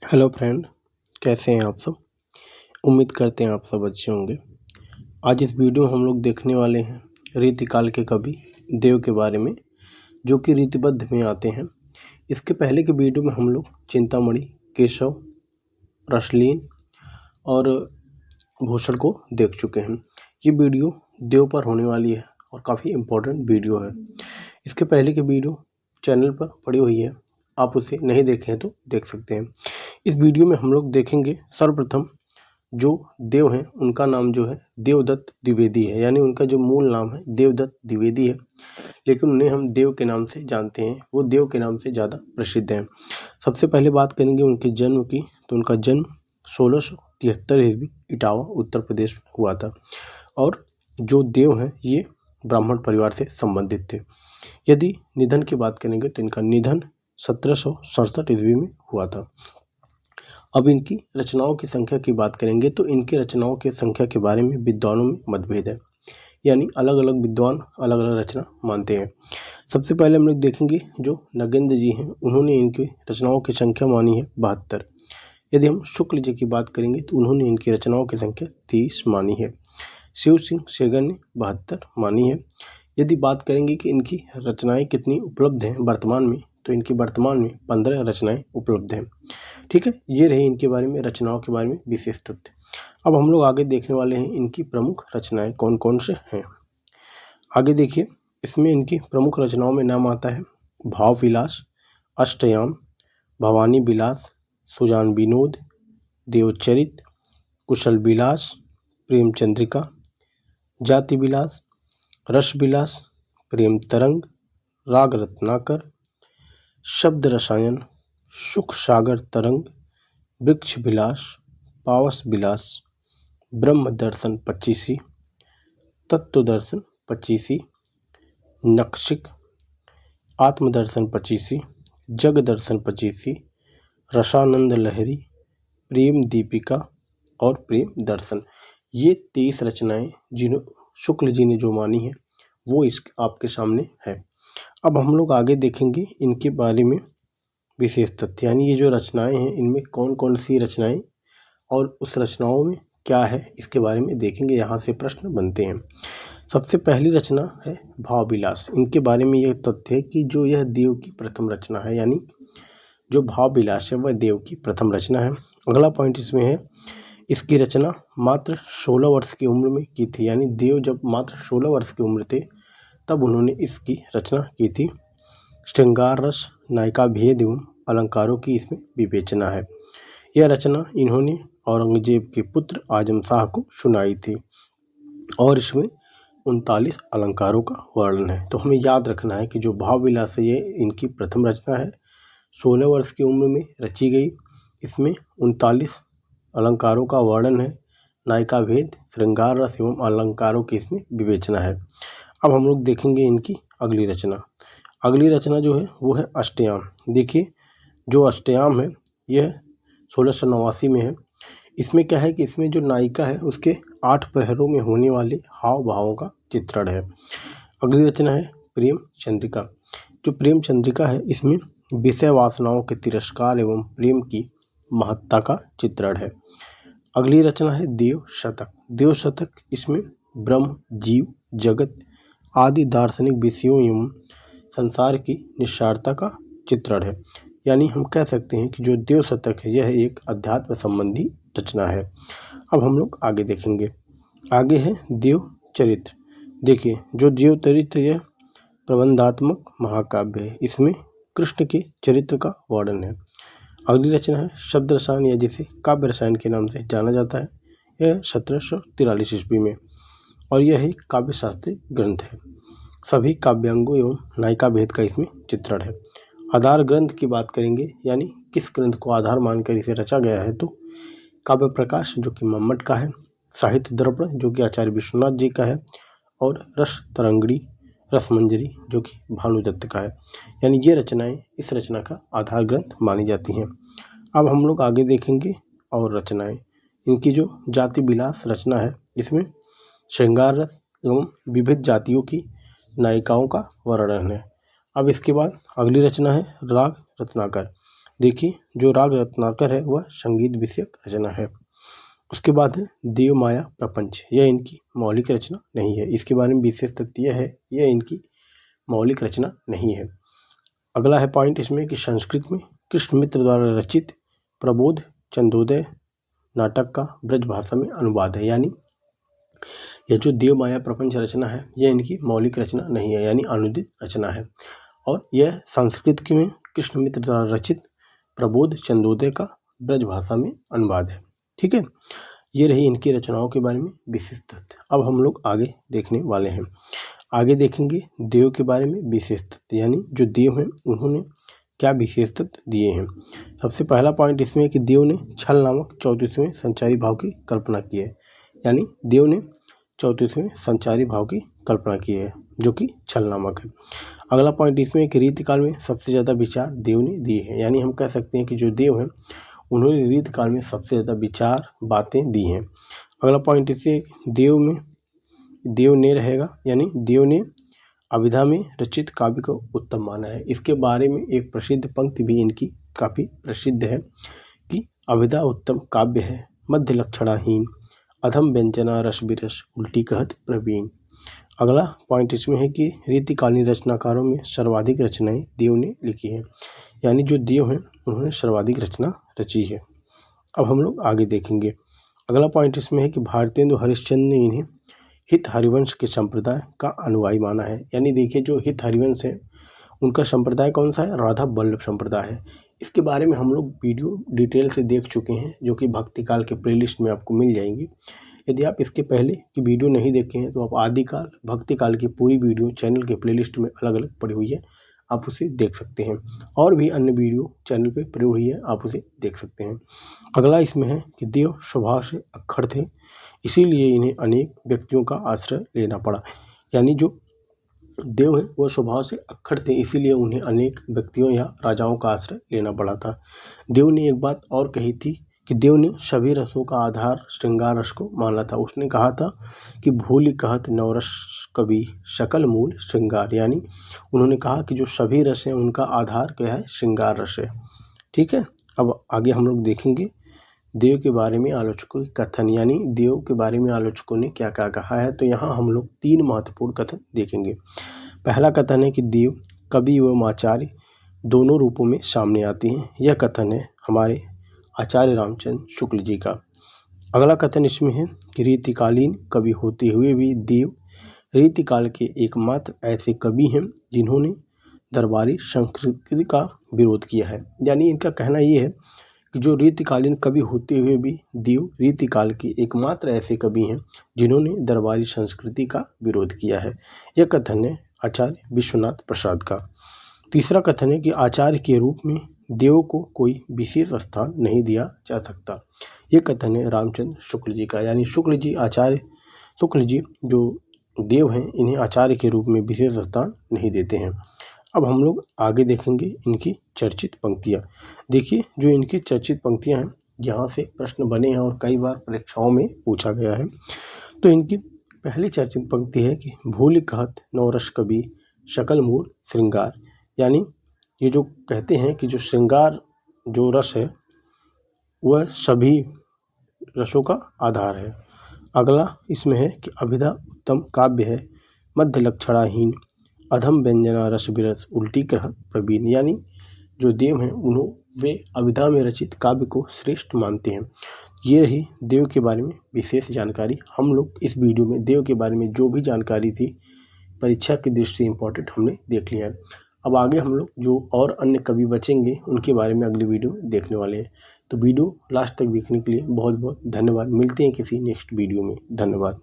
Hello friend, कैसे हैं आप सब। उम्मीद करते हैं आप सब अच्छे होंगे। आज इस वीडियो में हम लोग देखने वाले हैं रीतिकाल के कवि देव के बारे में, जो कि रीतिबद्ध में आते हैं। इसके पहले के वीडियो में हम लोग चिंतामणि, केशव, रसलीन और भूषण को देख चुके हैं। ये वीडियो देव पर होने वाली है और काफ़ी इम्पोर्टेंट वीडियो है। इसके पहले की वीडियो चैनल पर पड़ी हुई है, आप उसे नहीं देखे हैं तो देख सकते हैं। इस वीडियो में हम लोग देखेंगे सर्वप्रथम जो देव हैं उनका नाम जो है देवदत्त द्विवेदी है, यानी उनका जो मूल नाम है देवदत्त द्विवेदी है, लेकिन उन्हें हम देव के नाम से जानते हैं। वो देव के नाम से ज़्यादा प्रसिद्ध हैं। सबसे पहले बात करेंगे उनके जन्म की, तो उनका जन्म 1673 ईस्वी इटावा उत्तर प्रदेश में हुआ था। और जो देव हैं ये ब्राह्मण परिवार से संबंधित थे। यदि निधन की बात करेंगे तो इनका निधन 1767 ईस्वी में हुआ था। अब इनकी रचनाओं की संख्या की बात करेंगे तो इनकी रचनाओं की संख्या के बारे में विद्वानों में मतभेद है, यानी अलग अलग विद्वान अलग अलग रचना मानते हैं। सबसे पहले हम लोग देखेंगे जो नगेंद्र जी हैं, उन्होंने इनकी रचनाओं की संख्या मानी है 72। यदि हम शुक्ल जी की बात करेंगे तो उन्होंने इनकी रचनाओं की संख्या 30 मानी है। शिव सिंह सेगर ने 72 मानी है। यदि बात करेंगे कि इनकी रचनाएं कितनी उपलब्ध हैं वर्तमान में, तो इनकी वर्तमान में 15 रचनाएं उपलब्ध हैं। ठीक है, ये रही इनके बारे में, रचनाओं के बारे में विशेष तथ्य। अब हम लोग आगे देखने वाले हैं इनकी प्रमुख रचनाएं कौन कौन से हैं। आगे देखिए, इसमें इनकी प्रमुख रचनाओं में नाम आता है भाव विलास, अष्टयाम, भवानी विलास, सुजान विनोद, देवचरित, कुशल विलास, प्रेम चंद्रिका, जाति विलास, रस विलास, प्रेम तरंग, राग रत्नाकर, शब्द रसायन, सुख सागर तरंग, वृक्ष विलास, पावस विलास, ब्रह्म दर्शन पच्चीसी, तत्व दर्शन पच्चीसी, नक्षिक, आत्मदर्शन पच्चीसी, जग दर्शन पच्चीसी, रसानंद लहरी, प्रेम दीपिका और प्रेम दर्शन। ये 23 रचनाएं जिन्हों शुक्ल जी ने जो मानी है वो इस आपके सामने है। अब हम लोग आगे देखेंगे इनके बारे में विशेष तथ्य, यानी ये जो रचनाएं हैं इनमें कौन कौन सी रचनाएं और उस रचनाओं में क्या है इसके बारे में देखेंगे। यहाँ से प्रश्न बनते हैं। सबसे पहली रचना है भाव विलास। इनके बारे में यह तथ्य है कि जो यह देव की प्रथम रचना है, यानी जो भाव विलास है वह देव की प्रथम रचना है। अगला पॉइंट इसमें है इसकी रचना मात्र 16 वर्ष की उम्र में की थी, यानी देव जब मात्र 16 वर्ष की उम्र थे तब उन्होंने इसकी रचना की थी। श्रृंगार रस, नायिका भेद एवं अलंकारों की इसमें विवेचना है। यह रचना इन्होंने औरंगजेब के पुत्र आजम शाह को सुनाई थी और इसमें 39 अलंकारों का वर्णन है। तो हमें याद रखना है कि जो भाव विलास है ये इनकी प्रथम रचना है, 16 वर्ष की उम्र में रची गई। इसमें 39 अलंकारों का वर्णन है, नायिका भेद, श्रृंगार रस एवं अलंकारों की इसमें विवेचना है। अब हम लोग देखेंगे इनकी अगली रचना। अगली रचना जो है वो है अष्टयाम। देखिए, जो अष्टयाम है यह 1689 में है। इसमें क्या है कि इसमें जो नायिका है उसके 8 प्रहरों में होने वाले हाव भावों का चित्रण है। अगली रचना है प्रेम चंद्रिका। जो प्रेम चंद्रिका है इसमें विषय वासनाओं के तिरस्कार एवं प्रेम की महत्ता का चित्रण है। अगली रचना है देव शतक। देव शतक इसमें ब्रह्म, जीव, जगत आदि दार्शनिक विषयों एवं संसार की निस्सारता का चित्रण है। यानी हम कह सकते हैं कि जो देव शतक है यह एक अध्यात्म संबंधी रचना है। अब हम लोग आगे देखेंगे। आगे है देव चरित्र। देखिए, जो देव चरित्र यह प्रबंधात्मक महाकाव्य है, इसमें कृष्ण के चरित्र का वर्णन है। अगली रचना है शब्द रसायन, या जिसे काव्य रसायन के नाम से जाना जाता है। यह 1743 ईस्वी में, और यह एक काव्य शास्त्रीय ग्रंथ है। सभी काव्यांगों एवं नायिका भेद का इसमें चित्रण है। आधार ग्रंथ की बात करेंगे, यानी किस ग्रंथ को आधार मानकर इसे रचा गया है, तो काव्य प्रकाश जो कि मम्मट का है, साहित्य दर्पण जो कि आचार्य विश्वनाथ जी का है, और रस तरंगिणी, रसमंजरी जो कि भानुदत्त का है। यानी ये रचनाएं इस रचना का आधार ग्रंथ मानी जाती हैं। अब हम लोग आगे देखेंगे और रचनाएं। इनकी जो जाति विलास रचना है इसमें श्रृंगार रस एवं विविध जातियों की नायिकाओं का वर्णन है। अब इसके बाद अगली रचना है राग रत्नाकर। देखिए जो राग रत्नाकर है वह संगीत विषयक रचना है। उसके बाद है देव माया प्रपंच, यह इनकी मौलिक रचना नहीं है। इसके बारे में विशेष तथ्य यह है, यह इनकी मौलिक रचना नहीं है। अगला है पॉइंट इसमें कि संस्कृत में कृष्ण मित्र द्वारा रचित प्रबोध चंदोदय नाटक का ब्रज भाषा में अनुवाद है। यानी यह जो देव माया प्रपंच रचना है यह इनकी मौलिक रचना नहीं है, यानी अनुदित रचना है। और यह संस्कृत में कृष्ण मित्र द्वारा रचित प्रबोध चंदोदय का ब्रज भाषा में अनुवाद है। ठीक है, ये रही इनकी रचनाओं के बारे में विशेष तथ्य। अब हम लोग आगे देखने वाले हैं। आगे देखेंगे देव के बारे में विशेष तथ्य, यानी जो देव हैं उन्होंने क्या विशेष तथ्य दिए हैं। सबसे पहला पॉइंट इसमें है कि देव ने छल नामक 34वें संचारी भाव की कल्पना की है। यानी देव ने 34वें संचारी भाव की कल्पना की है जो कि छल नामक है। अगला पॉइंट इसमें है कि रीतिकाल में सबसे ज़्यादा विचार देव ने दिए हैं। यानी हम कह सकते हैं कि जो देव हैं उन्होंने रीतिकाल में सबसे ज़्यादा विचार बातें दी हैं। अगला पॉइंट इससे देव ने रहेगा, यानी देव ने अभिधा में रचित काव्य को उत्तम माना है। इसके बारे में एक प्रसिद्ध पंक्ति भी इनकी काफ़ी प्रसिद्ध है कि अभिधा उत्तम काव्य है, मध्य लक्षणाहीन, अधम व्यंजना रस बिरस, उल्टी कहत प्रवीण। अगला पॉइंट इसमें है कि रीतिकालीन रचनाकारों में सर्वाधिक रचनाएं देव ने लिखी हैं। यानी जो देव हैं उन्होंने सर्वाधिक रचना रची है। अब हम लोग आगे देखेंगे। अगला पॉइंट इसमें है कि भारतेंदु हरिश्चंद्र ने इन्हें हित हरिवंश के संप्रदाय का अनुयायी माना है। यानी देखिए जो हित हरिवंश है उनका संप्रदाय कौन सा है, राधा वल्लभ संप्रदाय है। इसके बारे में हम लोग वीडियो डिटेल से देख चुके हैं जो कि भक्ति काल के प्लेलिस्ट में आपको मिल जाएंगी। यदि आप इसके पहले की वीडियो नहीं देखे हैं तो आप आदिकाल भक्ति काल की पूरी वीडियो चैनल के प्लेलिस्ट में अलग अलग पड़ी हुई है, आप उसे देख सकते हैं। और भी अन्य वीडियो चैनल पे पड़ी हुई है, आप उसे देख सकते हैं। अगला इसमें है कि देव स्वभाव से अक्खड़ थे, इसीलिए इन्हें अनेक व्यक्तियों का आश्रय लेना पड़ा। यानी जो देव है वह स्वभाव से अक्खड़ थे, इसीलिए उन्हें अनेक व्यक्तियों या राजाओं का आश्रय लेना पड़ा था। देव ने एक बात और कही थी कि देव ने सभी रसों का आधार श्रृंगार रस को माना था। उसने कहा था कि भूलि कहत नवरस कवि सकल मूल श्रृंगार। यानी उन्होंने कहा कि जो सभी रस हैं उनका आधार क्या है, श्रृंगार रस है। ठीक है, अब आगे हम लोग देखेंगे देव के बारे में आलोचकों के कथन, यानी देव के बारे में आलोचकों ने क्या क्या कहा है। तो यहाँ हम लोग 3 महत्वपूर्ण कथन देखेंगे। पहला कथन है कि देव कवि एवं आचार्य दोनों रूपों में सामने आते हैं। यह कथन है हमारे आचार्य रामचंद्र शुक्ल जी का। अगला कथन इसमें है कि रीतिकालीन कवि होते हुए भी देव रीतिकाल के एकमात्र ऐसे कवि हैं जिन्होंने दरबारी संस्कृति का विरोध किया है। यानी इनका कहना ये है कि जो रीतिकालीन कवि होते हुए भी देव रीतिकाल के एकमात्र ऐसे कवि हैं जिन्होंने दरबारी संस्कृति का विरोध किया है। यह कथन है आचार्य विश्वनाथ प्रसाद का। तीसरा कथन है कि आचार्य के रूप में देव को कोई विशेष स्थान नहीं दिया जा सकता। ये कथन है रामचंद्र शुक्ल जी का। यानी शुक्ल जी, आचार्य शुक्ल जी जो देव हैं इन्हें आचार्य के रूप में विशेष स्थान नहीं देते हैं। अब हम लोग आगे देखेंगे इनकी चर्चित पंक्तियाँ। देखिए जो इनकी चर्चित पंक्तियाँ हैं यहाँ से प्रश्न बने हैं और कई बार परीक्षाओं में पूछा गया है। तो इनकी पहली चर्चित पंक्ति है कि भूलि कहत नवरस कवि सकल मूल श्रृंगार। यानी ये जो कहते हैं कि जो श्रृंगार जो रस है वह सभी रसों का आधार है। अगला इसमें है कि अभिधा उत्तम काव्य है, मध्य लक्षणाहीन, अधम व्यंजना रस बिरस, उल्टी कहत प्रवीण। यानी जो देव हैं वे अभिधा में रचित काव्य को श्रेष्ठ मानते हैं। ये रही देव के बारे में विशेष जानकारी। हम लोग इस वीडियो में देव के बारे में जो भी जानकारी थी परीक्षा की दृष्टि से इम्पोर्टेंट हमने देख लिया है। अब आगे हम लोग जो और अन्य कवि बचेंगे उनके बारे में अगली वीडियो में देखने वाले हैं। तो वीडियो लास्ट तक देखने के लिए बहुत बहुत धन्यवाद। मिलते हैं किसी नेक्स्ट वीडियो में। धन्यवाद।